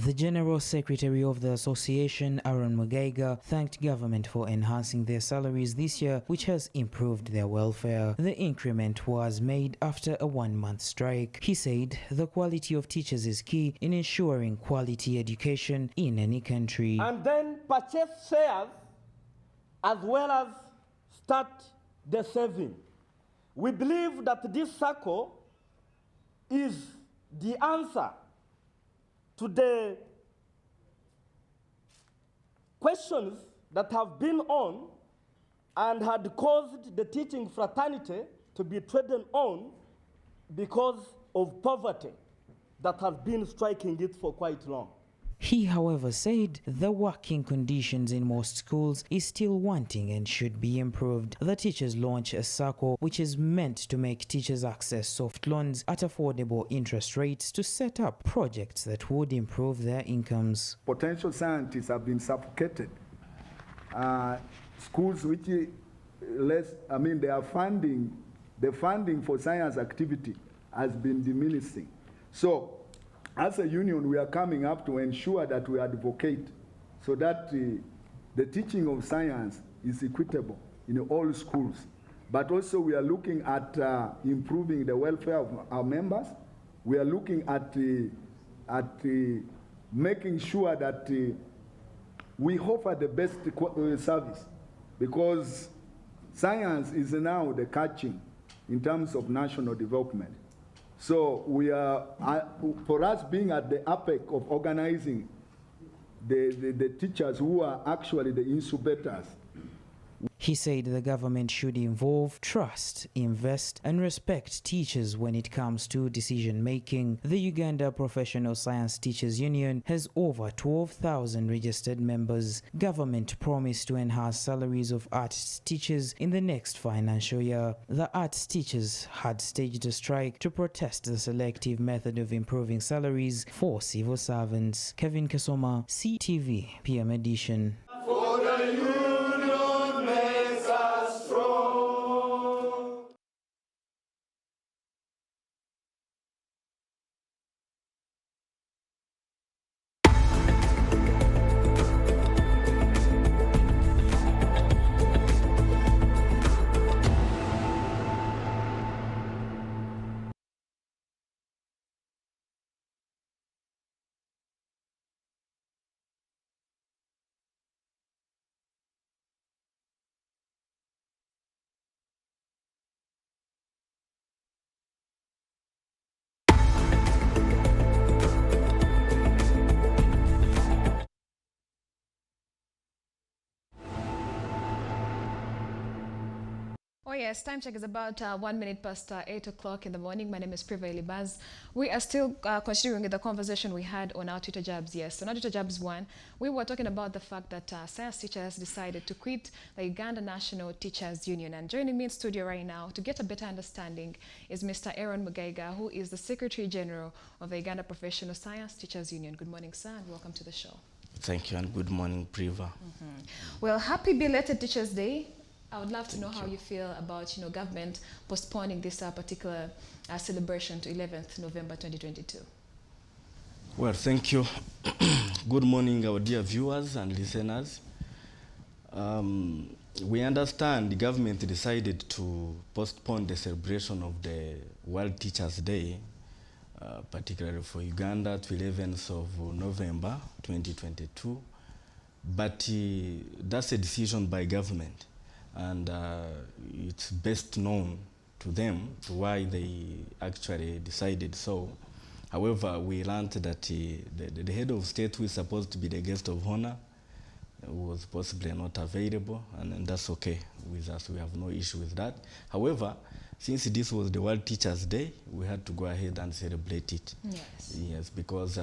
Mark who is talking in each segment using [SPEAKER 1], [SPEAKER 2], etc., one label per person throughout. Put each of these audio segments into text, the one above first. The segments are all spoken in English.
[SPEAKER 1] The General Secretary of the Association, Aaron Mugaiga, thanked government for enhancing their salaries this year, which has improved their welfare. The increment was made after a one-month strike. He said the quality of teachers is key in ensuring quality education in any country.
[SPEAKER 2] And then purchase shares as well as start the saving. We believe that this circle is the answer to the questions that have been on and had caused the teaching fraternity to be trodden on because of poverty that has been striking it for quite long.
[SPEAKER 1] He, however, said the working conditions in most schools is still wanting and should be improved. The teachers launch a circle which is meant to make teachers access soft loans at affordable interest rates to set up projects that would improve their incomes.
[SPEAKER 3] Potential scientists have been suffocated. Schools which their funding, the funding for science activity has been diminishing. So, as a union, we are coming up to ensure that we advocate so that the teaching of science is equitable in all schools. But also we are looking at improving the welfare of our members. We are looking at making sure that we offer the best service, because science is now the catching in terms of national development. So we are, for us being at the apex of organizing the teachers who are actually the incubators.
[SPEAKER 1] He said the government should involve, trust, invest, and respect teachers when it comes to decision-making. The Uganda Professional Science Teachers Union has over 12,000 registered members. Government promised to enhance salaries of arts teachers in the next financial year. The arts teachers had staged a strike to protest the selective method of improving salaries for civil servants. Kevin Kasoma, SEETV, PM Edition.
[SPEAKER 4] Oh yes, time check is about 1 minute past 8 o'clock in the morning. My name is Priva Elibaz. We are still continuing with the conversation we had on our Twitter Jabs. Yes, on our Twitter Jabs 1, we were talking about the fact that science teachers decided to quit the Uganda National Teachers Union. And joining me in studio right now to get a better understanding is Mr. Aaron Mugaiga, who is the Secretary General of the Uganda Professional Science Teachers Union. Good morning, sir, and welcome to the show.
[SPEAKER 2] Thank you, and good morning, Priva.
[SPEAKER 4] Well, happy belated Teachers Day. I would love to know how you feel about, government postponing this particular celebration to 11th November 2022.
[SPEAKER 2] Well, thank you. Good morning, our dear viewers and listeners. We understand the government decided to postpone the celebration of the World Teachers Day, particularly for Uganda, to 11th of November 2022. But that's a decision by government. And it's best known to them why they actually decided so. However, we learned that the head of state, who is supposed to be the guest of honor, was possibly not available, and that's okay with us. We have no issue with that. However, since this was the World Teachers Day, we had to go ahead and celebrate it.
[SPEAKER 4] Yes.
[SPEAKER 2] Yes, because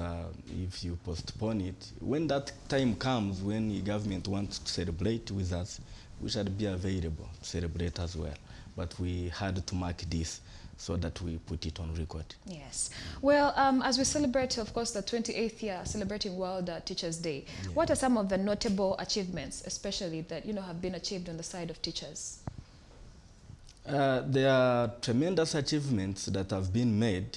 [SPEAKER 2] if you postpone it, when that time comes, when the government wants to celebrate with us, we should be available to celebrate as well. But we had to mark this so that we put it on record.
[SPEAKER 4] Yes. Well, as we celebrate, of course, the 28th year celebrating World Teachers Day, what are some of the notable achievements, especially that have been achieved on the side of teachers?
[SPEAKER 2] There are tremendous achievements that have been made.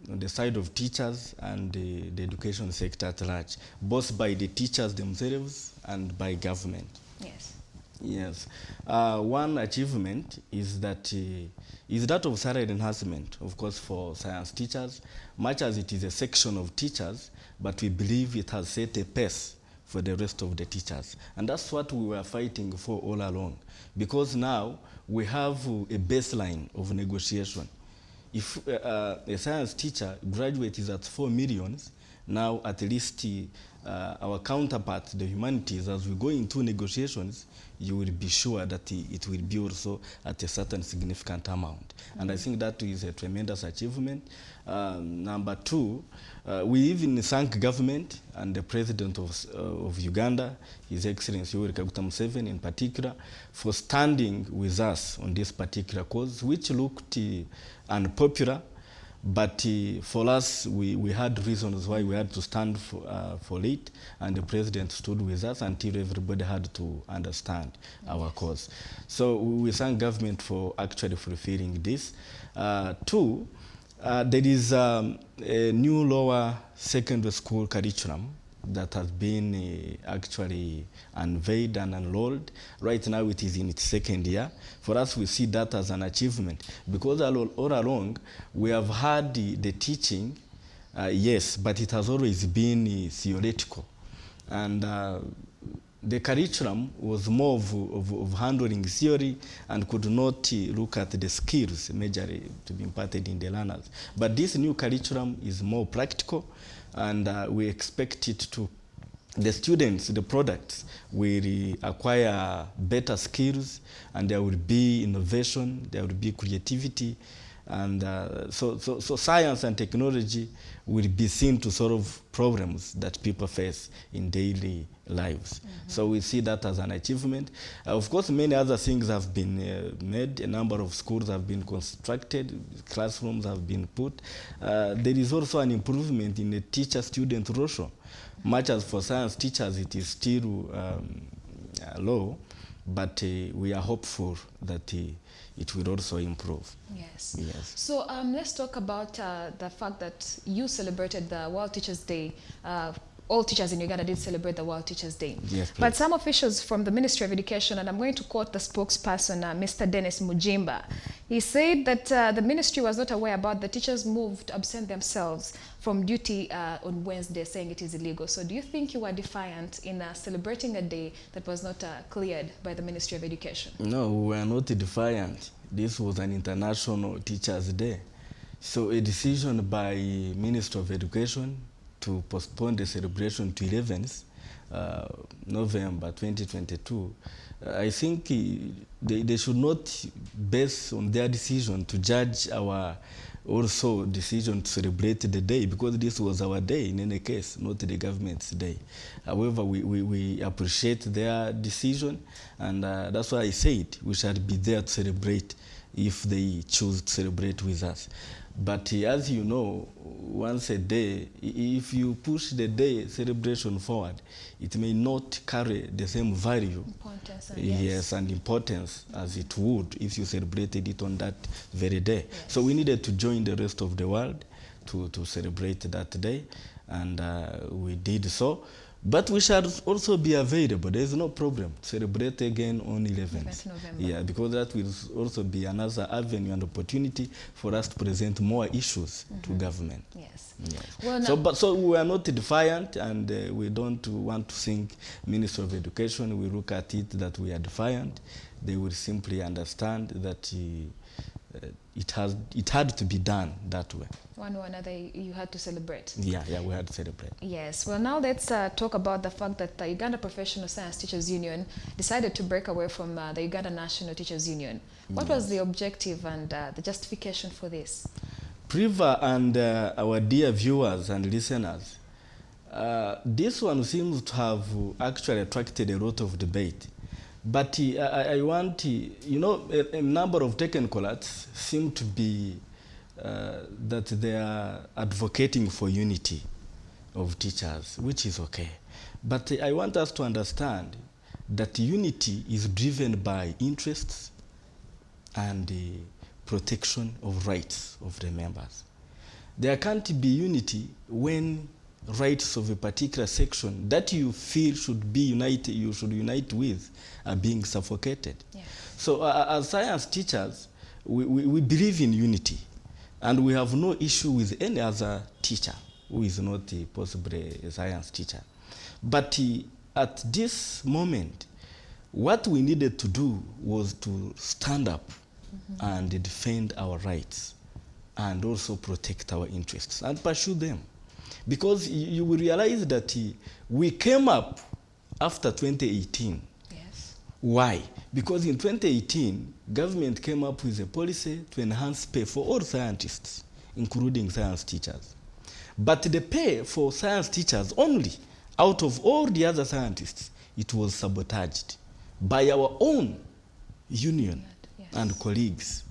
[SPEAKER 2] on the side of teachers and the education sector at large, both by the teachers themselves and by government.
[SPEAKER 4] Yes.
[SPEAKER 2] Yes. One achievement is that of salary enhancement, of course, for science teachers, much as it is a section of teachers, but we believe it has set a pace for the rest of the teachers. And that's what we were fighting for all along, because now we have a baseline of negotiation. If a science teacher graduate is at 4 million, now at least our counterparts, the humanities, as we go into negotiations, you will be sure that it will be also at a certain significant amount. And I think that is a tremendous achievement. Number two, we even thank government and the president of Uganda, His Excellency Yoweri Kaguta Museveni in particular, for standing with us on this particular cause, which looked unpopular. But for us, we had reasons why we had to stand for it, and the president stood with us until everybody had to understand our cause. So we thank government for actually fulfilling this. Two, there is a new lower secondary school curriculum that has been actually unveiled and unrolled. Right now it is in its second year. For us, we see that as an achievement, because all along we have had the teaching, yes, but it has always been theoretical. And the curriculum was more of handling theory and could not look at the skills majorly to be imparted in the learners. But this new curriculum is more practical, and we expect it to, the students, the products, will acquire better skills, and there will be innovation, there will be creativity, and so science and technology will be seen to solve problems that people face in daily lives. So we see that as an achievement. Of course, many other things have been made. A number of schools have been constructed, classrooms have been put. There is also an improvement in the teacher-student ratio. Much as for science teachers, it is still low, but we are hopeful that it will also improve.
[SPEAKER 4] Yes.
[SPEAKER 2] Yes.
[SPEAKER 4] So let's talk about the fact that you celebrated the World Teachers' Day. All teachers in Uganda did celebrate the World Teachers' Day.
[SPEAKER 2] Yes, please.
[SPEAKER 4] But some officials from the Ministry of Education, and I'm going to quote the spokesperson, Mr. Dennis Mujimba, he said that the ministry was not aware about the teachers' move to absent themselves from duty on Wednesday, saying it is illegal. So do you think you were defiant in celebrating a day that was not cleared by the Ministry of Education?
[SPEAKER 2] No, we were not defiant. This was an International Teachers' Day. So a decision by Minister of Education to postpone the celebration to 11th November 2022, I think they should not base on their decision to judge our also decision to celebrate the day, because this was our day in any case, not the government's day. However, we appreciate their decision, and that's why I said we shall be there to celebrate if they choose to celebrate with us. But as you know, once a day, if you push the day celebration forward, it may not carry the same value,
[SPEAKER 4] Importance,
[SPEAKER 2] yes, and importance as it would if you celebrated it on that very day.
[SPEAKER 4] Yes.
[SPEAKER 2] So we needed to join the rest of the world to celebrate that day, and we did so. But we shall also be available. There is no problem. Celebrate again on 11th.
[SPEAKER 4] November.
[SPEAKER 2] Yeah, because that will also be another avenue and opportunity for us to present more issues to government.
[SPEAKER 4] Yes.
[SPEAKER 2] Yes.
[SPEAKER 4] Well,
[SPEAKER 2] So we are not defiant, and we don't want to think Ministry of Education. We look at it that we are defiant. They will simply understand that it had to be done that way.
[SPEAKER 4] one or another, you had to celebrate.
[SPEAKER 2] Yeah, we had to celebrate.
[SPEAKER 4] Yes. Well, now let's talk about the fact that the Uganda Professional Science Teachers Union decided to break away from the Uganda National Teachers Union. What was the objective and the justification for this?
[SPEAKER 2] Priva and our dear viewers and listeners, this one seems to have actually attracted a lot of debate. But I want, a number of technocrats seem to be that they are advocating for unity of teachers, which is okay. But I want us to understand that unity is driven by interests and the protection of rights of the members. there can't be unity when rights of a particular section that you feel should be united, you should unite with, are being suffocated.
[SPEAKER 4] Yes.
[SPEAKER 2] So as science teachers, we believe in unity, and we have no issue with any other teacher who is not possibly a science teacher. But at this moment, what we needed to do was to stand up and defend our rights and also protect our interests and pursue them. Because you will realize that we came up after 2018.
[SPEAKER 4] Yes.
[SPEAKER 2] Why? Because in 2018, government came up with a policy to enhance pay for all scientists, including science teachers. But the pay for science teachers only, out of all the other scientists, it was sabotaged by our own union and colleagues,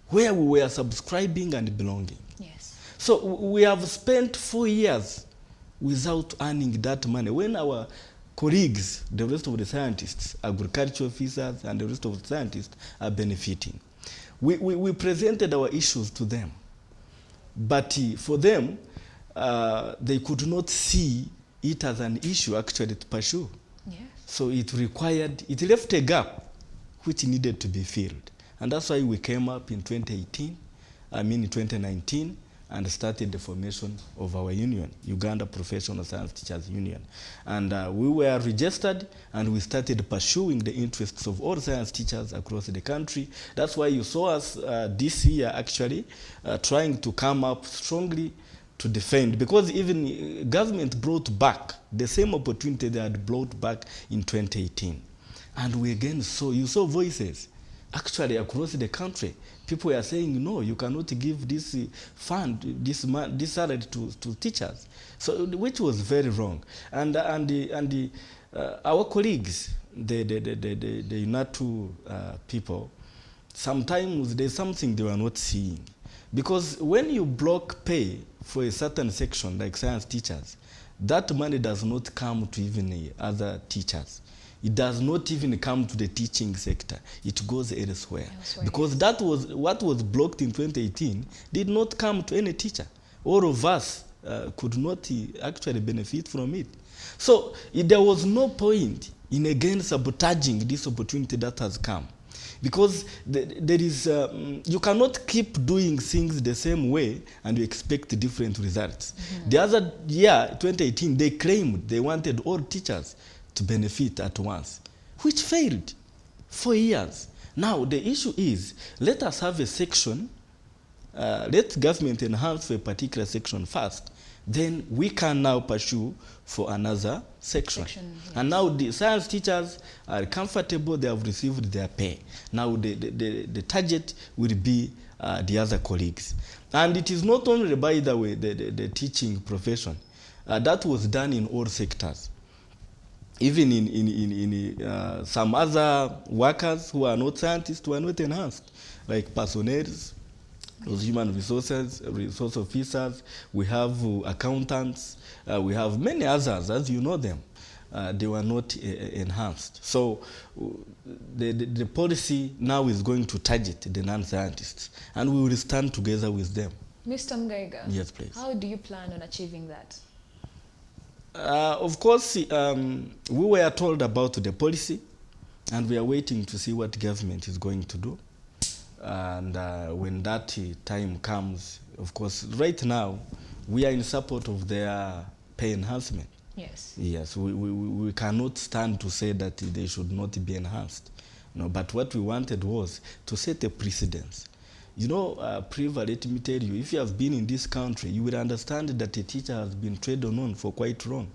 [SPEAKER 2] where we were subscribing and belonging.
[SPEAKER 4] Yes.
[SPEAKER 2] So we have spent 4 years without earning that money, when our colleagues, the rest of the scientists, agriculture officers, and the rest of the scientists are benefiting. We presented our issues to them, but for them, they could not see it as an issue actually to pursue.
[SPEAKER 4] Yes.
[SPEAKER 2] So it left a gap which needed to be filled. And that's why we came up in 2019, and started the formation of our union, Uganda Professional Science Teachers Union. And we were registered, and we started pursuing the interests of all science teachers across the country. That's why you saw us this year actually trying to come up strongly to defend, because even government brought back the same opportunity they had brought back in 2018. And we again you saw voices actually across the country. People were saying, no, you cannot give this fund, this salary to teachers, so which was very wrong. And our colleagues, the UNATU people, sometimes there's something they were not seeing. Because when you block pay for a certain section, like science teachers, that money does not come to even other teachers. It does not even come to the teaching sector. It goes elsewhere. Because that was what was blocked in 2018 did not come to any teacher. All of us could not actually benefit from it. So there was no point in again sabotaging this opportunity that has come. Because there is, you cannot keep doing things the same way and you expect different results. The other year, 2018, they claimed they wanted all teachers to benefit at once, which failed 4 years. Now the issue is, let us have a section, let government enhance for a particular section first, then we can now pursue for another section. Yes. And now the science teachers are comfortable, they have received their pay. Now the target will be the other colleagues. And it is not only, by the way, the teaching profession. That was done in all sectors. Even in some other workers who are not scientists were not enhanced, like personnel, those human resources, resource officers, we have accountants, we have many others, as you know them. They were not enhanced. So the policy now is going to target the non-scientists, and we will stand together with them.
[SPEAKER 4] Mr. Mgaiga,
[SPEAKER 2] yes, please.
[SPEAKER 4] How do you plan on achieving that?
[SPEAKER 2] Of course, we were told about the policy, and we are waiting to see what government is going to do. And when that time comes, of course, right now, we are in support of their pay enhancement.
[SPEAKER 4] Yes. Yes,
[SPEAKER 2] we cannot stand to say that they should not be enhanced. No, but what we wanted was to set a precedence. You know, Priva, let me tell you, if you have been in this country, you will understand that a teacher has been traded on for quite long.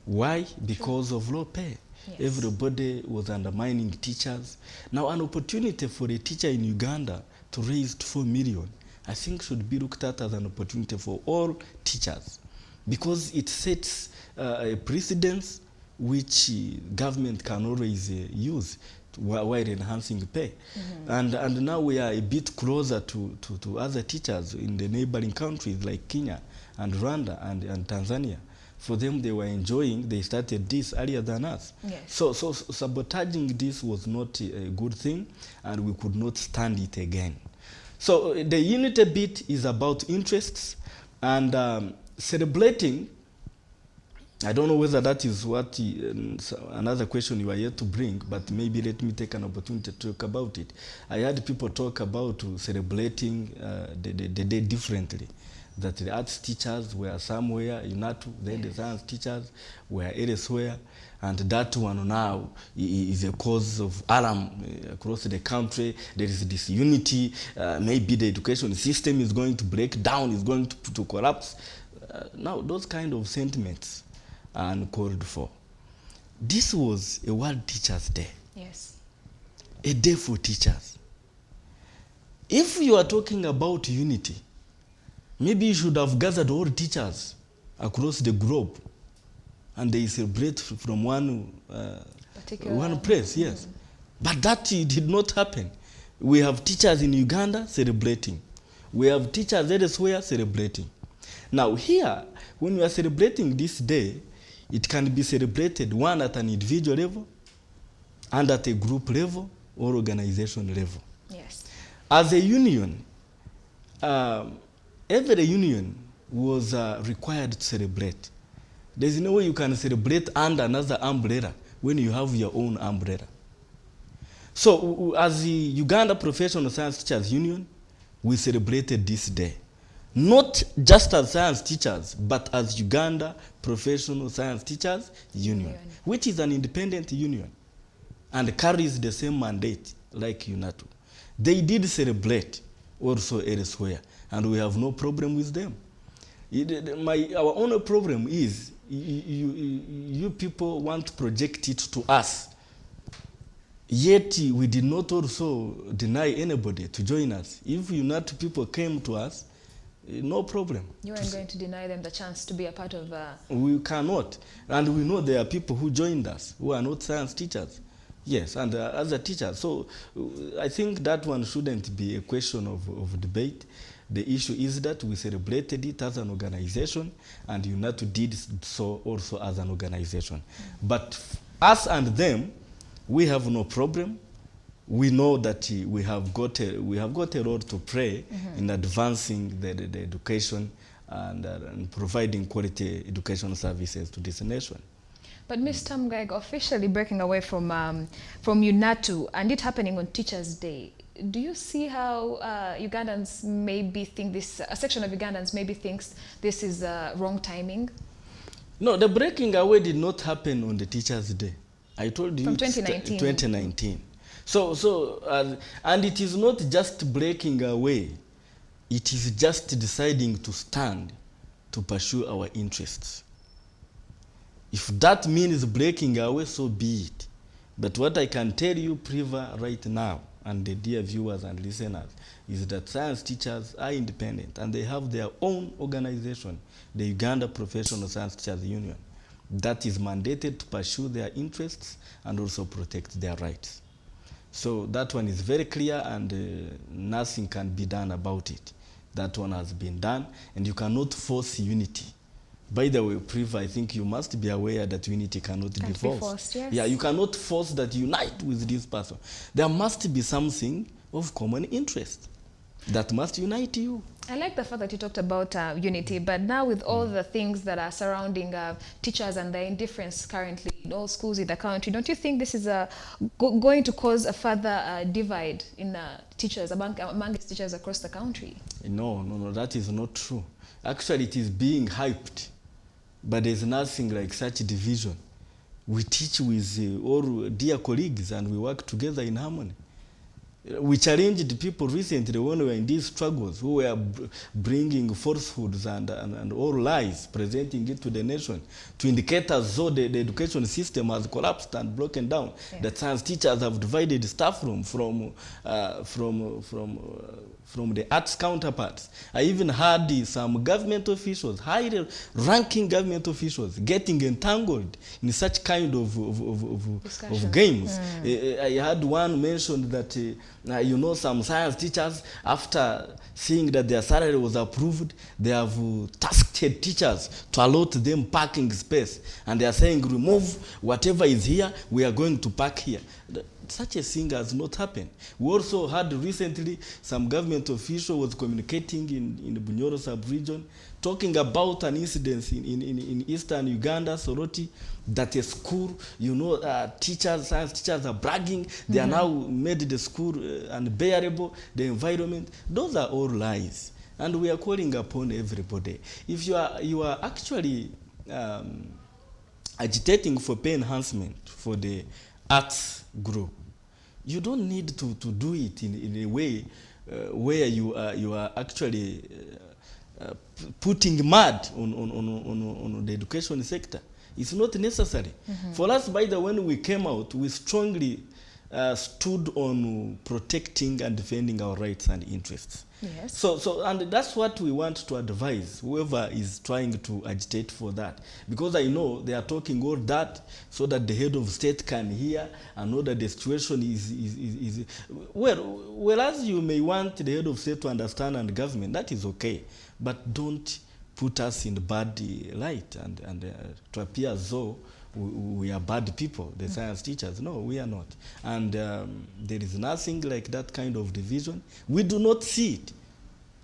[SPEAKER 2] Why? Because of low pay. Yes. Everybody was undermining teachers. Now, an opportunity for a teacher in Uganda to raise 4 million, I think should be looked at as an opportunity for all teachers, because it sets a precedence which government can always use while enhancing pay. And now we are a bit closer to other teachers in the neighboring countries like Kenya and Rwanda and Tanzania. For them, they were enjoying, they started this earlier than us. Yes. So sabotaging this was not a good thing, and we could not stand it again. So the unity bit is about interests, And celebrating, I don't know whether that is what another question you are yet to bring, but maybe let me take an opportunity to talk about it. I heard people talk about celebrating the day differently. That the arts teachers were somewhere, UNATU, then the science teachers were elsewhere, and that one now is a cause of alarm across the country. There is disunity. Maybe the education system is going to break down, is going to collapse. Now, those kind of sentiments are uncalled for. This was a World Teachers' Day.
[SPEAKER 4] Yes.
[SPEAKER 2] A day for teachers. If you are talking about unity, maybe you should have gathered all teachers across the globe and they celebrate from one place, yes. But that did not happen. We have teachers in Uganda celebrating. We have teachers elsewhere celebrating. Now here, when we are celebrating this day, it can be celebrated one at an individual level and at a group level or organization level.
[SPEAKER 4] Yes.
[SPEAKER 2] As a union, every union was required to celebrate. There's no way you can celebrate under another umbrella when you have your own umbrella. So as the Uganda Professional Science Teachers Union, we celebrated this day. Not just as science teachers, but as Uganda Professional Science Teachers Union, which is an independent union and carries the same mandate like UNATU. They did celebrate also elsewhere, and we have no problem with them. Our only problem is you people want to project it to us, yet we did not also deny anybody to join us. If UNATU people came to us, no problem.
[SPEAKER 4] You aren't going to deny them the chance to be a part of...
[SPEAKER 2] We cannot. And we know there are people who joined us who are not science teachers. Yes, and as a teacher. So I think that one shouldn't be a question of debate. The issue is that we celebrated it as an organization, and UNATU did so also as an organization. But us and them, we have no problem. We know that we have got a role to play in advancing the education and providing quality education services to this nation.
[SPEAKER 4] But Ms. Tamgaiga, officially breaking away from UNATU and it happening on Teachers' Day, do you see how Ugandans maybe think this, a section of Ugandans maybe thinks this is wrong timing?
[SPEAKER 2] No, the breaking away did not happen on the Teachers' Day. I told you.
[SPEAKER 4] From 2019.
[SPEAKER 2] 2019. So and it is not just breaking away. It is just deciding to stand to pursue our interests. If that means breaking away, so be it. But what I can tell you, Priva, right now, and the dear viewers and listeners, is that science teachers are independent and they have their own organization, the Uganda Professional Science Teachers Union, that is mandated to pursue their interests and also protect their rights. So that one is very clear, and nothing can be done about it. That one has been done, and you cannot force unity. By the way, Priva, I think you must be aware that unity cannot be forced.
[SPEAKER 4] Yes.
[SPEAKER 2] Yeah, you cannot force that unite with this person. There must be something of common interest that must unite you.
[SPEAKER 4] I like the fact that you talked about unity, but now with all the things that are surrounding teachers and their indifference currently in all schools in the country, don't you think this is going to cause a further divide in teachers, amongst teachers across the country?
[SPEAKER 2] No, that is not true. Actually, it is being hyped, but there's nothing like such division. We teach with all dear colleagues and we work together in harmony. We challenged people recently when we were in these struggles, who were bringing falsehoods and all lies, presenting it to the nation, to indicate as though the education system has collapsed and broken down. Yeah. That science teachers have divided staff room from the arts counterparts. I even heard some government officials, higher ranking government officials, getting entangled in such kind of games. I had one mentioned that some science teachers, after seeing that their salary was approved, they have tasked head teachers to allot them parking space, and they are saying, remove whatever is here, we are going to park here. such a thing has not happened. We also had recently some government official was communicating in the Bunyoro sub-region, talking about an incident in eastern Uganda, Soroti, that a school, teachers, science teachers are bragging. They are now made the school unbearable, the environment. Those are all lies. And we are calling upon everybody. If you are actually agitating for pay enhancement for the arts group, you don't need to do it in a way where you are actually putting mud on the education sector. It's not necessary. For us, by the way, when we came out, we strongly stood on protecting and defending our rights and interests.
[SPEAKER 4] Yes.
[SPEAKER 2] So and that's what we want to advise whoever is trying to agitate for that, because I know they are talking all that so that the head of state can hear and know that the situation is whereas you may want the head of state to understand and government, that is okay, but don't put us in bad light and to appear as though we are bad people, the science teachers. No, we are not. And there is nothing like that kind of division. We do not see it.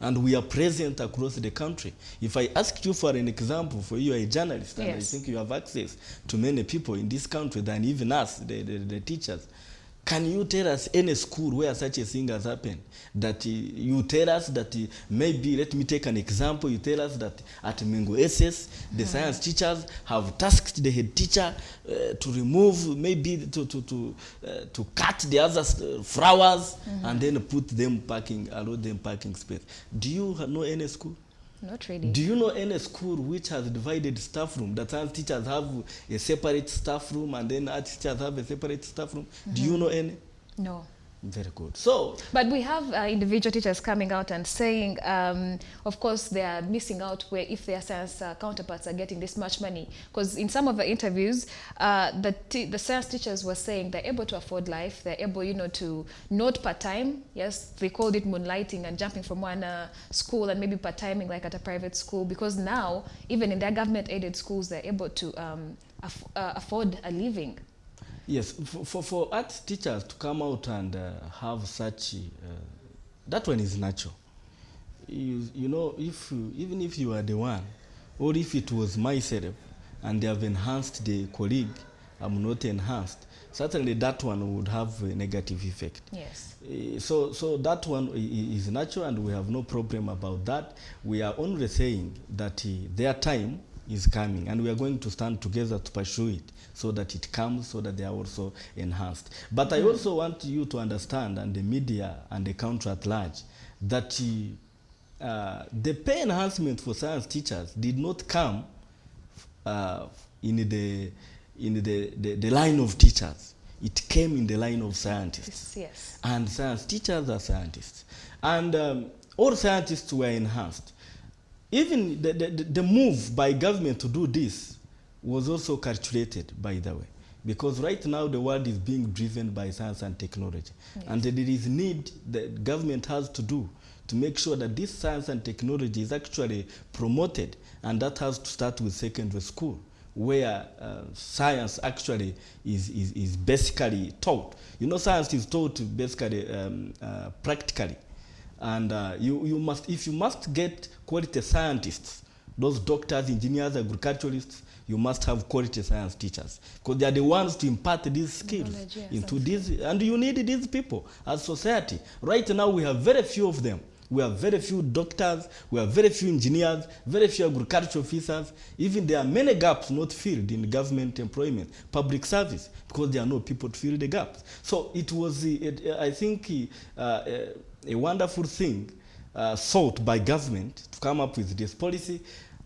[SPEAKER 2] And we are present across the country. If I asked you for an example, for you are a journalist, and I think you have access to many people in this country than even us, the teachers. Can you tell us any school where such a thing has happened? That you tell us that maybe, let me take an example, you tell us that at Mingo SS, the science teachers have tasked the head teacher to remove, maybe to cut the other flowers and then put them allow them parking space. Do you know any school?
[SPEAKER 4] Not really.
[SPEAKER 2] Do you know any school which has divided staff room? That science teachers have a separate staff room and then art teachers have a separate staff room? Do you know any?
[SPEAKER 4] No.
[SPEAKER 2] Very good. So,
[SPEAKER 4] but we have individual teachers coming out and saying, of course, they are missing out where if their science counterparts are getting this much money. Because in some of the interviews, the science teachers were saying they're able to afford life. They're able, to not part-time. Yes, they called it moonlighting and jumping from one school and maybe part-timing like at a private school. Because now, even in their government-aided schools, they're able to afford a living.
[SPEAKER 2] Yes, for art teachers to come out and have such, that one is natural. Even if you are the one, or if it was myself, and they have enhanced the colleague, I'm not enhanced, certainly that one would have a negative effect.
[SPEAKER 4] Yes.
[SPEAKER 2] So that one is natural, and we have no problem about that. We are only saying that their time is coming, and we are going to stand together to pursue it so that it comes, so that they are also enhanced. But I also want you to understand, and the media and the country at large, that the pay enhancement for science teachers did not come in the line of teachers. It came in the line of scientists.
[SPEAKER 4] Yes. And
[SPEAKER 2] science teachers are scientists. And all scientists were enhanced. Even the move by government to do this was also calculated, by the way, because right now the world is being driven by science and technology. Yes. And there is need that government has to do to make sure that this science and technology is actually promoted, and that has to start with secondary school, where science actually is basically taught. Science is taught basically practically. And if you must get quality scientists, those doctors, engineers, agriculturalists, you must have quality science teachers, because they are the ones to impart these skills into these, and you need these people as society. Right now we have very few of them. We have very few doctors, we have very few engineers, very few agricultural officers. Even there are many gaps not filled in government employment, public service, because there are no people to fill the gaps. So it was, I think, a wonderful thing sought by government to come up with this policy.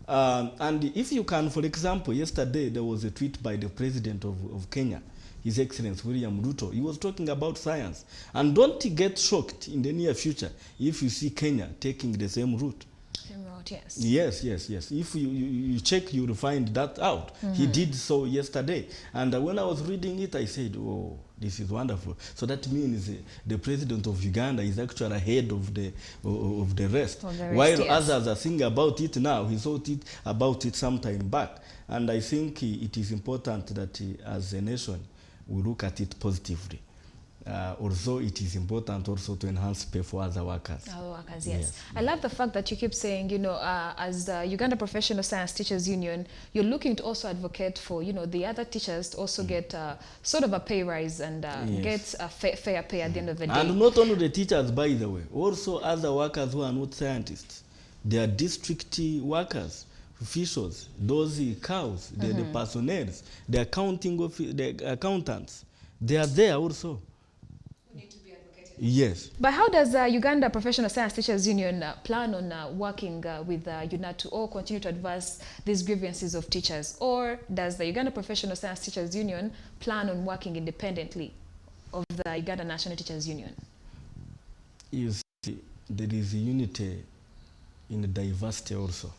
[SPEAKER 2] And if you can, for example, yesterday there was a tweet by the president of Kenya, His Excellency William Ruto. He was talking about science. And don't get shocked in the near future if you see Kenya taking the same route.
[SPEAKER 4] Same route, yes.
[SPEAKER 2] Yes. If you check, you will find that out. He did so yesterday. And when I was reading it, I said, oh, this is wonderful. So that means the president of Uganda is actually ahead of the rest. While others are thinking about it now, he thought about it some time back. And I think it is important that as a nation, we look at it positively. although it is important also to enhance pay for other workers.
[SPEAKER 4] Our workers, yes. I love the fact that you keep saying, you know, as the Uganda Professional Science Teachers Union, you're looking to also advocate for, you know, the other teachers to also get sort of a pay rise and get a fair pay at the end of the day.
[SPEAKER 2] And not only the teachers, by the way, also other workers who are not scientists. They are district workers, officials, those cows, the personnel, the accountants. They are there also.
[SPEAKER 4] Need to be advocated.
[SPEAKER 2] Yes.
[SPEAKER 4] But how does Uganda Professional Science Teachers Union plan on working with UNATU or continue to advance these grievances of teachers? Or does the Uganda Professional Science Teachers Union plan on working independently of the Uganda National Teachers Union?
[SPEAKER 2] You see, there is unity in diversity also.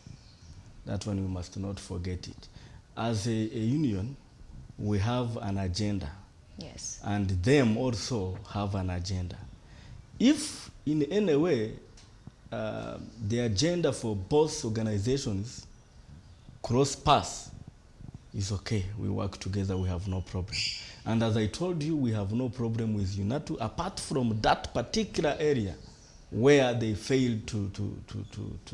[SPEAKER 2] That one we must not forget it. As a union, we have an agenda.
[SPEAKER 4] Yes.
[SPEAKER 2] And them also have an agenda. If in any way the agenda for both organizations cross paths, is okay. We work together, we have no problem. And as I told you, we have no problem with UNATU apart from that particular area where they failed to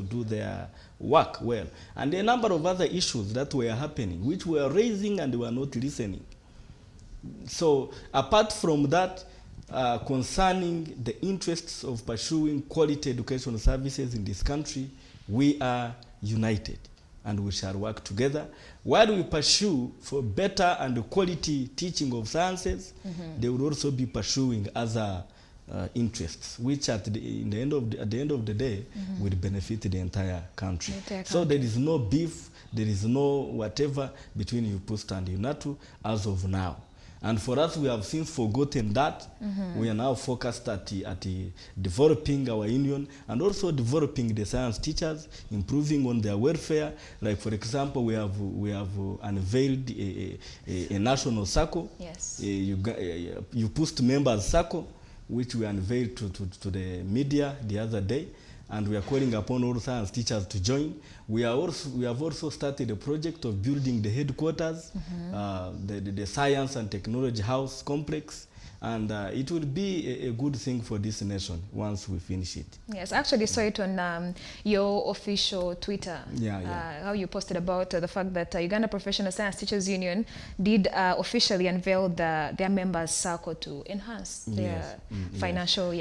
[SPEAKER 2] do their work well. And a number of other issues that were happening, which were raising and were not listening. So apart from that, concerning the interests of pursuing quality educational services in this country, we are united and we shall work together. While we pursue for better and quality teaching of sciences, they will also be pursuing other interests, which at the end of the day will benefit the entire country. So there is no beef, there is no whatever between UPUST and UNATU as of now. And for us, we have since forgotten that. We are now focused at developing our union and also developing the science teachers, improving on their welfare. Like, for example, we have unveiled a national circle,
[SPEAKER 4] yes.
[SPEAKER 2] UPUST members circle, which we unveiled to the media the other day. And we are calling upon all science teachers to join. We have also started a project of building the headquarters, the Science and Technology House complex, and it will be a good thing for this nation once we finish it.
[SPEAKER 4] Yes, I actually saw it on your official Twitter, how you posted about the fact that Uganda Professional Science Teachers Union did officially unveil their members' circle to enhance their financial,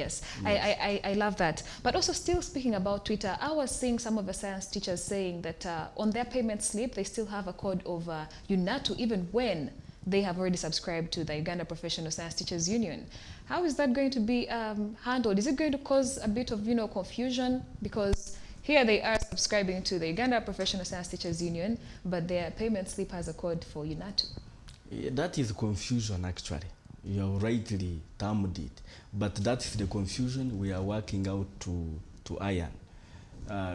[SPEAKER 4] I love that. But also still speaking about Twitter, I was seeing some of the science teachers saying that on their payment slip, they still have a code of UNATU even when they have already subscribed to the Uganda Professional Science Teachers Union. How is that going to be handled? Is it going to cause a bit of, confusion? Because here they are subscribing to the Uganda Professional Science Teachers Union, but their payment slip has a code for UNATU.
[SPEAKER 2] Yeah, that is confusion, actually. You have rightly termed it. But that is the confusion we are working out to iron.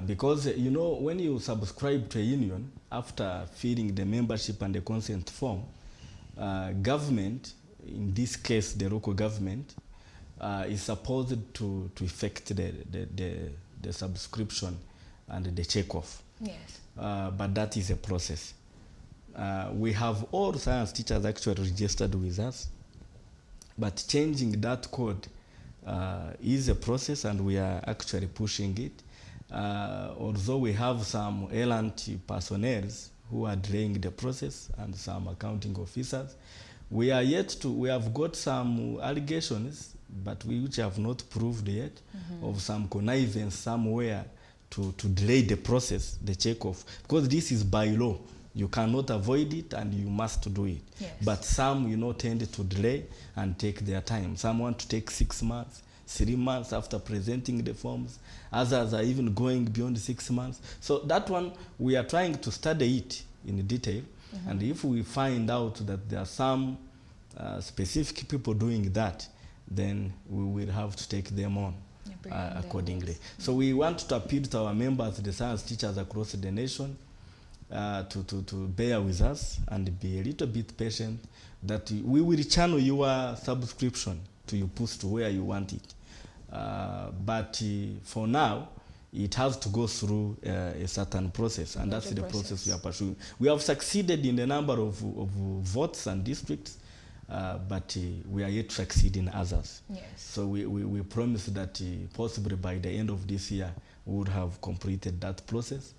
[SPEAKER 2] Because, when you subscribe to a union, after filling the membership and the consent form, government, in this case the local government, is supposed to effect the subscription and the check-off.
[SPEAKER 4] Yes.
[SPEAKER 2] But that is a process. We have all science teachers actually registered with us, but changing that code is a process, and we are actually pushing it. Although we have some errant personnel who are delaying the process and some accounting officers, we have got some allegations, but which have not proved yet, of some connivance somewhere to delay the process, the check-off, because this is by law. You cannot avoid it and you must do it.
[SPEAKER 4] Yes.
[SPEAKER 2] But some, tend to delay and take their time. Some want to take 6 months, 3 months after presenting the forms. Others are even going beyond 6 months. So that one, we are trying to study it in detail. And if we find out that there are some specific people doing that, then we will have to take them on accordingly. So we want to appeal to our members, the science teachers across the nation, to bear with us and be a little bit patient, that we will channel your subscription to your post to where you want it. But for now, it has to go through a certain process, and that's the process we are pursuing. We have succeeded in a number of votes and districts, but we are yet to succeed in others.
[SPEAKER 4] Yes.
[SPEAKER 2] So we promise that possibly by the end of this year, we would have completed that process.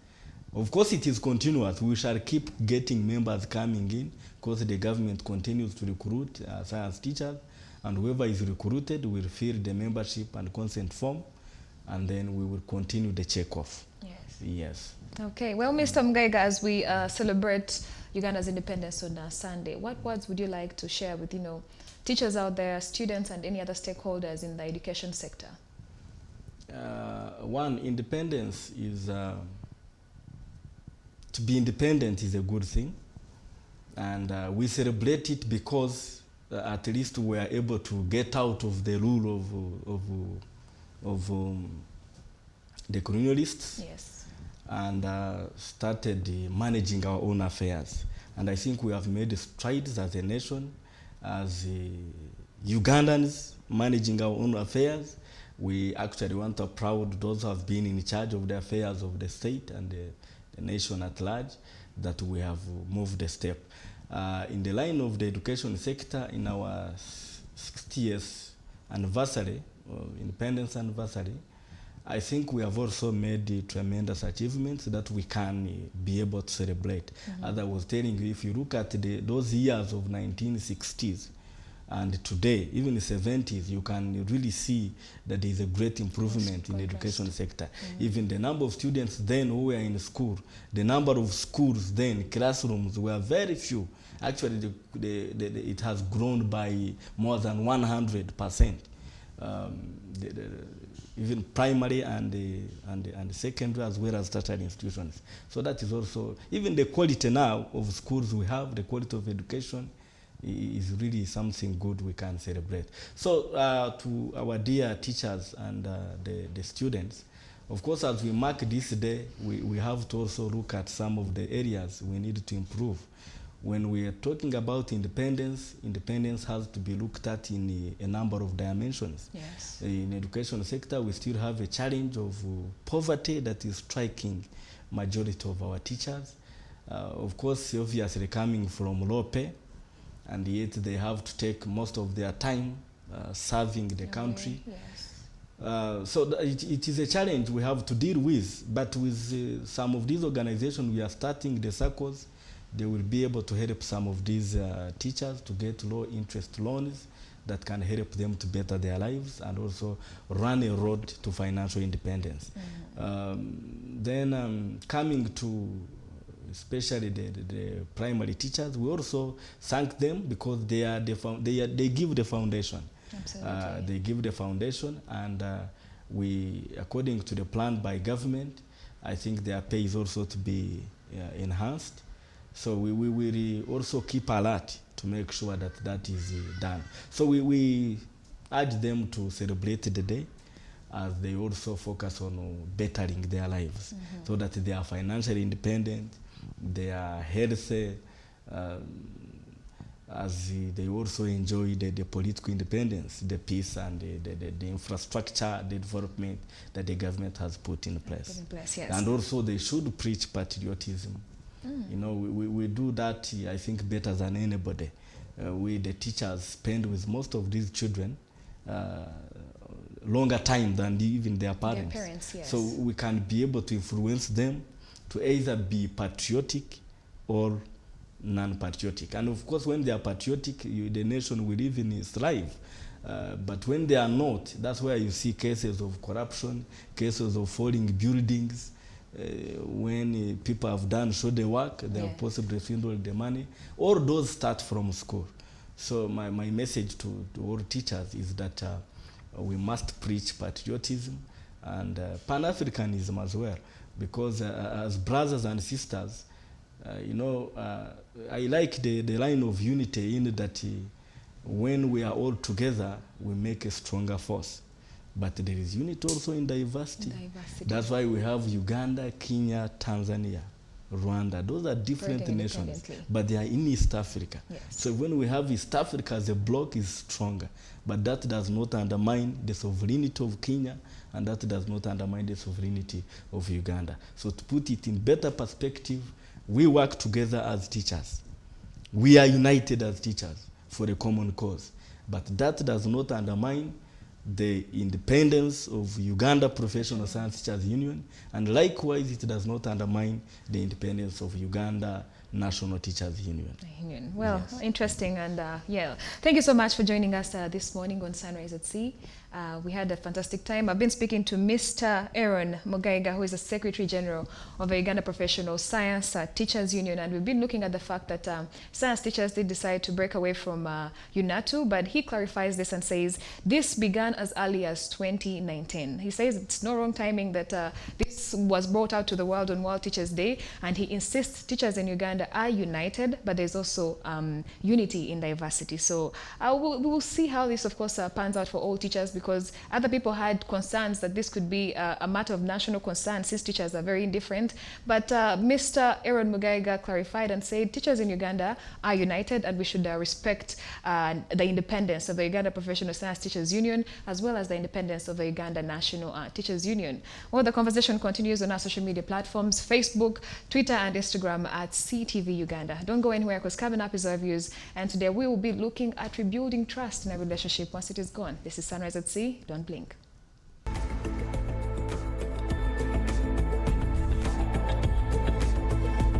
[SPEAKER 2] Of course, it is continuous. We shall keep getting members coming in because the government continues to recruit science teachers, and whoever is recruited will fill the membership and consent form, and then we will continue the check-off.
[SPEAKER 4] Yes.
[SPEAKER 2] Yes.
[SPEAKER 4] Okay. Well, Mr. Mgaiga, as we celebrate Uganda's independence on Sunday, what words would you like to share with, teachers out there, students, and any other stakeholders in the education sector?
[SPEAKER 2] One, independence is... to be independent is a good thing, and we celebrate it because at least we are able to get out of the rule of the colonialists.
[SPEAKER 4] Yes.
[SPEAKER 2] And started managing our own affairs. And I think we have made strides as a nation, as Ugandans managing our own affairs. We actually want to applaud those who have been in charge of the affairs of the state and the nation at large, that we have moved a step. In the line of the education sector, in our 60th anniversary, independence anniversary, I think we have also made tremendous achievements that we can be able to celebrate. As I was telling you, if you look at those years of 1960s and today, even the 70s, you can really see that there is a great improvement in the education sector. Even the number of students then who were in school, the number of schools then, classrooms were very few. Actually, it has grown by more than 100%. Even primary and secondary, as well as tertiary institutions. So that is also, even the quality now of schools we have, the quality of education is really something good we can celebrate. So to our dear teachers and the students, of course, as we mark this day, we have to also look at some of the areas we need to improve. When we are talking about independence, independence has to be looked at in a number of dimensions.
[SPEAKER 4] Yes.
[SPEAKER 2] In the education sector, we still have a challenge of poverty that is striking majority of our teachers. Of course, obviously coming from low pay, and yet they have to take most of their time serving the country.
[SPEAKER 4] Yes.
[SPEAKER 2] So it is a challenge we have to deal with, but with some of these organizations, we are starting the circles. They will be able to help some of these teachers to get low-interest loans that can help them to better their lives and also run a road to financial independence. Then coming to especially the primary teachers, we also thank them because they give the foundation.
[SPEAKER 4] Absolutely.
[SPEAKER 2] They give the foundation, and we, according to the plan by government, I think their pay is also to be enhanced. So we will also keep alert to make sure that that is done. So we urge them to celebrate the day as they also focus on bettering their lives, so that they are financially independent, they are healthy, as they also enjoy the political independence, the peace and the infrastructure, the development that the government has put in place.
[SPEAKER 4] Yes.
[SPEAKER 2] And also they should preach patriotism. We do that, I think, better than anybody. We, the teachers, spend with most of these children longer time than even their parents.
[SPEAKER 4] Their parents, yes.
[SPEAKER 2] So we can be able to influence them to either be patriotic or non-patriotic. And of course, when they are patriotic, the nation will even thrive. But when they are not, that's where you see cases of corruption, cases of falling buildings. When people have done shoulda work, they have possibly swindled the money. All those start from school. So my message to all teachers is that we must preach patriotism and Pan-Africanism as well, because as brothers and sisters, I like the line of unity in that when we are all together, we make a stronger force. But there is unity also in diversity. That's why we have Uganda, Kenya, Tanzania, Rwanda. Those are different nations, but they are in East Africa.
[SPEAKER 4] Yes.
[SPEAKER 2] So when we have East Africa as a bloc is stronger, but that does not undermine the sovereignty of Kenya, and that does not undermine the sovereignty of Uganda. So to put it in better perspective, we work together as teachers. We are united as teachers. for a common cause. But that does not undermine the independence of Uganda Professional Science Teachers Union, and likewise it does not undermine the independence of Uganda National Teachers Union.
[SPEAKER 4] Well, yes. Interesting, and yeah, thank you so much for joining us this morning on Sunrise at Sea. We had a fantastic time. I've been speaking to Mr. Aaron Mugaiga, who is the Secretary General of the Uganda Professional Science Teachers Union, and we've been looking at the fact that science teachers did decide to break away from UNATU, but he clarifies this and says this began as early as 2019. He says it's no wrong timing that this was brought out to the world on World Teachers Day, and he insists teachers in Uganda are united, but there's also unity in diversity. So we will see how this, of course, pans out for all teachers, because other people had concerns that this could be a matter of national concern since teachers are very indifferent. But Mr. Aaron Mugaiga clarified and said teachers in Uganda are united, and we should respect the independence of the Uganda Professional Science Teachers Union, as well as the independence of the Uganda National Teachers Union. Well, the conversation continues on our social media platforms, Facebook, Twitter, and Instagram at SEETV Uganda. Don't go anywhere, because coming up is our views, and today we will be looking at rebuilding trust in a relationship once it is gone. This is Sunrise at Sea. Don't blink.